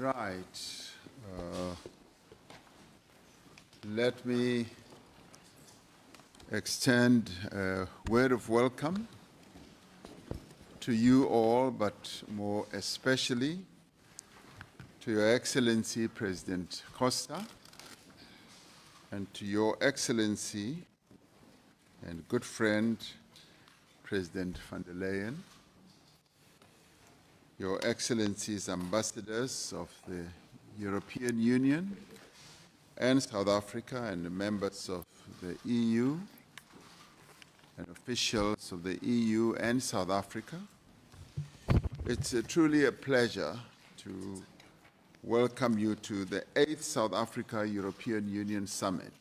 Right. Let me extend a word of welcome to you all, but more especially to Your Excellency President Costa and to Your Excellency and good friend President van der Leyen, Your Excellencies ambassadors of the European Union and South Africa and the members of the EU and officials of the EU and South Africa. It's truly a pleasure to welcome you to the 8th South Africa European Union Summit.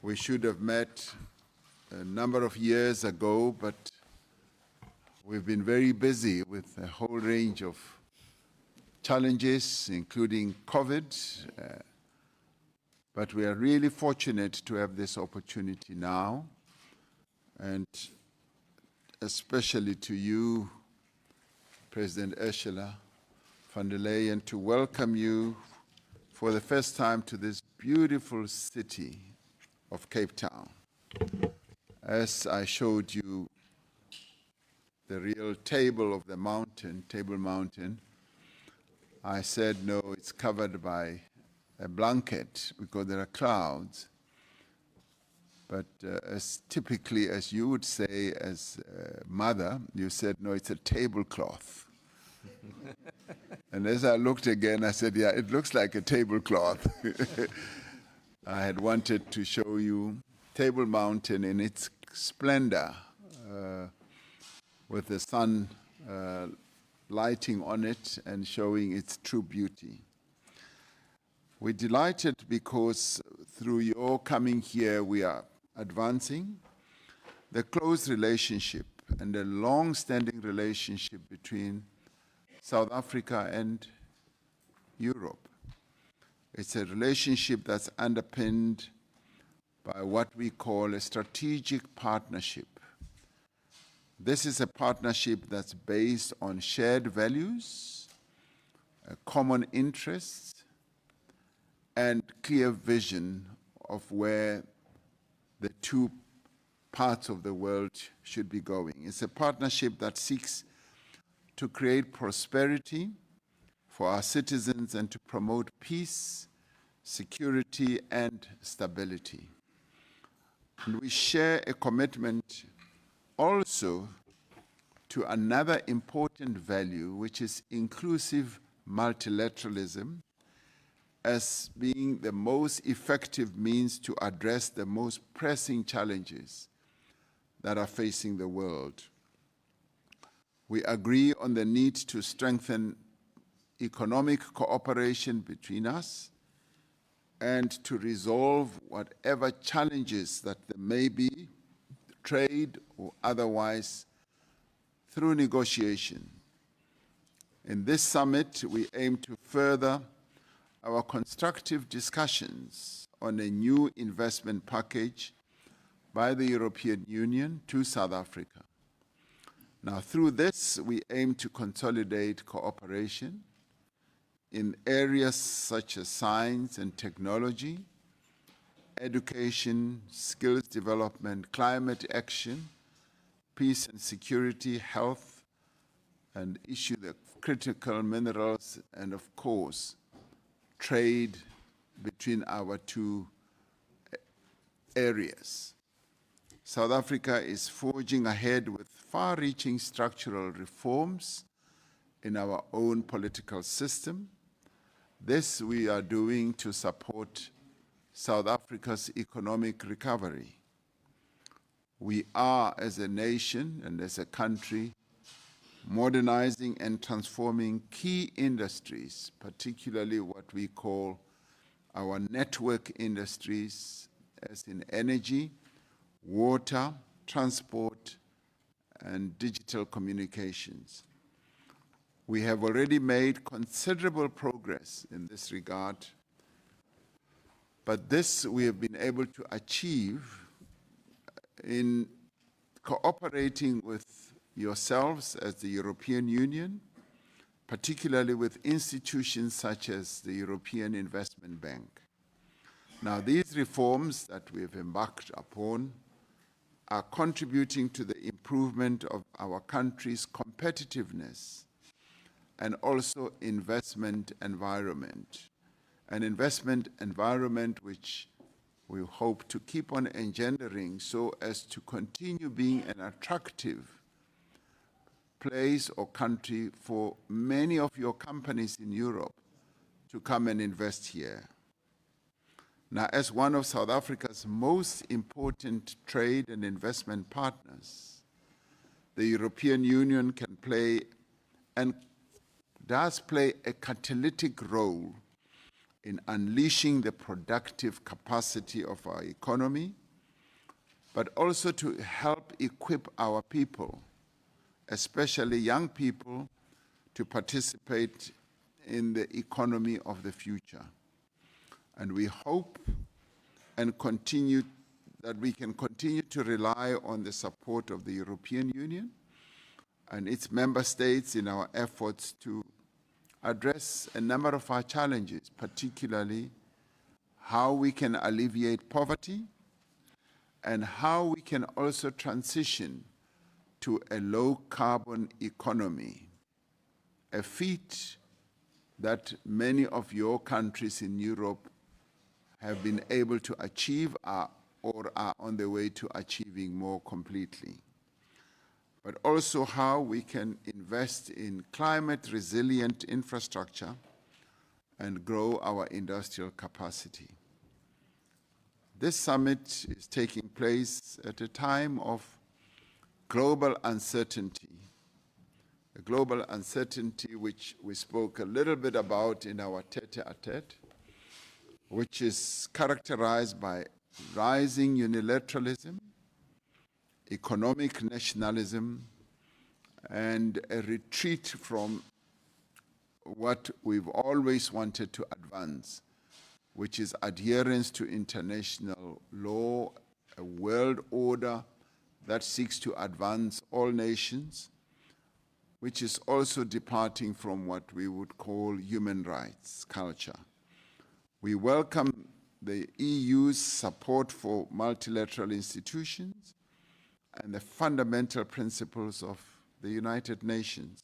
We should have met a number of years ago, but we've been very busy with a whole range of challenges, including COVID, but we are really fortunate to have this opportunity now, and especially to you, President Ursula von der Leyen, to welcome you for the first time to this beautiful city of Cape Town. As I showed you the real Table Mountain, I said, no, it's covered by a blanket because there are clouds. But as typically as you would say as a mother, you said, no, it's a tablecloth. And as I looked again, I said, yeah, it looks like a tablecloth. I had wanted to show you Table Mountain in its splendor, with the sun lighting on it and showing its true beauty. We're delighted because through your coming here, we are advancing the close relationship and the long-standing relationship between South Africa and Europe. It's a relationship that's underpinned by what we call a strategic partnership. This is a partnership that's based on shared values, a common interests, and clear vision of where the two parts of the world should be going. It's a partnership that seeks to create prosperity for our citizens and to promote peace, security, and stability. And we share a commitment also to another important value, which is inclusive multilateralism, as being the most effective means to address the most pressing challenges that are facing the world. We agree on the need to strengthen economic cooperation between us and to resolve whatever challenges that there may be, trade or otherwise, through negotiation. In this summit, we aim to further our constructive discussions on a new investment package by the European Union to South Africa. Now, through this, we aim to consolidate cooperation in areas such as science and technology, education, skills development, climate action, peace and security, health, and issue the critical minerals, and of course, trade between our two areas. South Africa is forging ahead with far-reaching structural reforms in our own political system. This we are doing to support South Africa's economic recovery. We are, as a nation and as a country, modernizing and transforming key industries, particularly what we call our network industries, as in energy, water, transport, and digital communications. We have already made considerable progress in this regard, but this we have been able to achieve in cooperating with yourselves as the European Union particularly with institutions such as the European Investment Bank. Now, these reforms that we've embarked upon are contributing to the improvement of our country's competitiveness and also investment environment. An investment environment which we hope to keep on engendering so as to continue being an attractive place or country for many of your companies in Europe to come and invest here. Now, as one of South Africa's most important trade and investment partners, the European Union can play and does play a catalytic role in unleashing the productive capacity of our economy, but also to help equip our people, especially young people, to participate in the economy of the future. And we hope and continue that we can continue to rely on the support of the European Union and its member states in our efforts to address a number of our challenges, particularly how we can alleviate poverty and how we can also transition to a low-carbon economy, a feat that many of your countries in Europe have been able to achieve or are on the way to achieving more completely. But also how we can invest in climate-resilient infrastructure and grow our industrial capacity. This summit is taking place at a time of global uncertainty, a global uncertainty which we spoke a little bit about in our tete-a-tete, which is characterized by rising unilateralism, economic nationalism, and a retreat from what we've always wanted to advance, which is adherence to international law, a world order that seeks to advance all nations, which is also departing from what we would call human rights culture. We welcome the EU's support for multilateral institutions and the fundamental principles of the United Nations.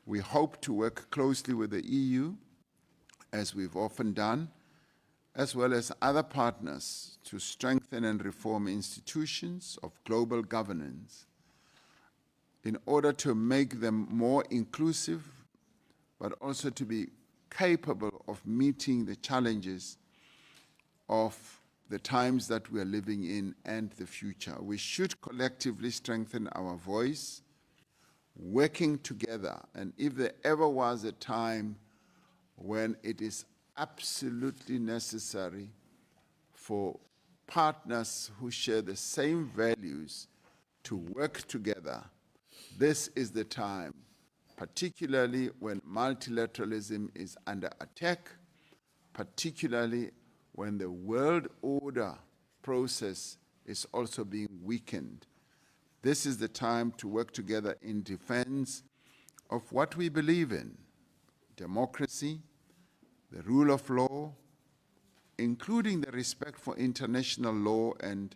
We hope to work closely with the EU, as we've often done, as well as other partners to strengthen and reform institutions of global governance in order to make them more inclusive, but also to be capable of meeting the challenges of the times that we are living in and the future. We should collectively strengthen our voice, working together. And if there ever was a time when it is absolutely necessary for partners who share the same values to work together, this is the time, particularly when multilateralism is under attack, particularly when the world order process is also being weakened. This is the time to work together in defense of what we believe in: democracy, the rule of law, including the respect for international law and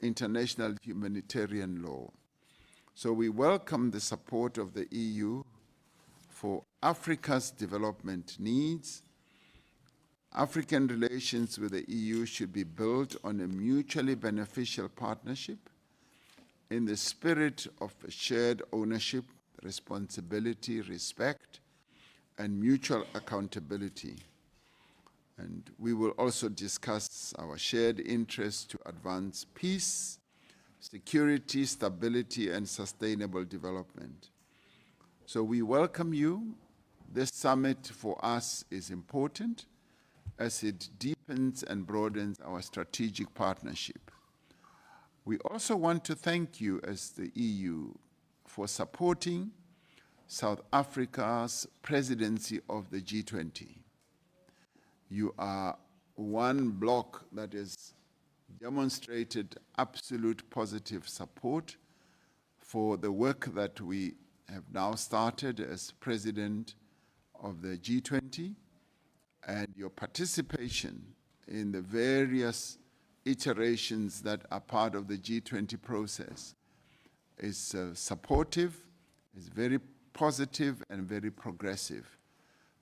international humanitarian law. So we welcome the support of the EU for Africa's development needs. African relations with the EU should be built on a mutually beneficial partnership in the spirit of shared ownership, responsibility, respect, and mutual accountability. And we will also discuss our shared interests to advance peace, security, stability, and sustainable development. So we welcome you. This summit for us is important as it deepens and broadens our strategic partnership. We also want to thank you as the EU for supporting South Africa's presidency of the G20. You are one bloc that has demonstrated absolute positive support for the work that we have now started as president of the G20, and your participation in the various iterations that are part of the G20 process is supportive, is very positive and very progressive.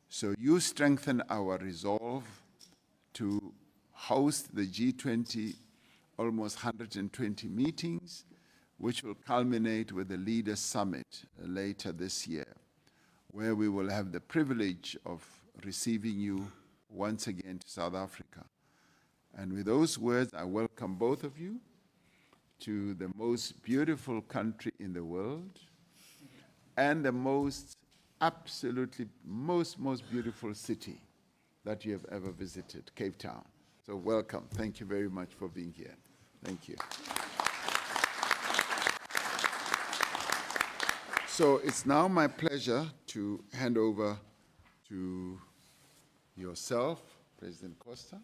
So you strengthen our resolve to host the G20 almost 120 meetings, which will culminate with the Leaders' Summit later this year, where we will have the privilege of receiving you once again to South Africa. And with those words, I welcome both of you to the most beautiful country in the world and the most beautiful city that you have ever visited, Cape Town. So welcome. Thank you very much for being here. Thank you. So it's now my pleasure to hand over to yourself, President Costa.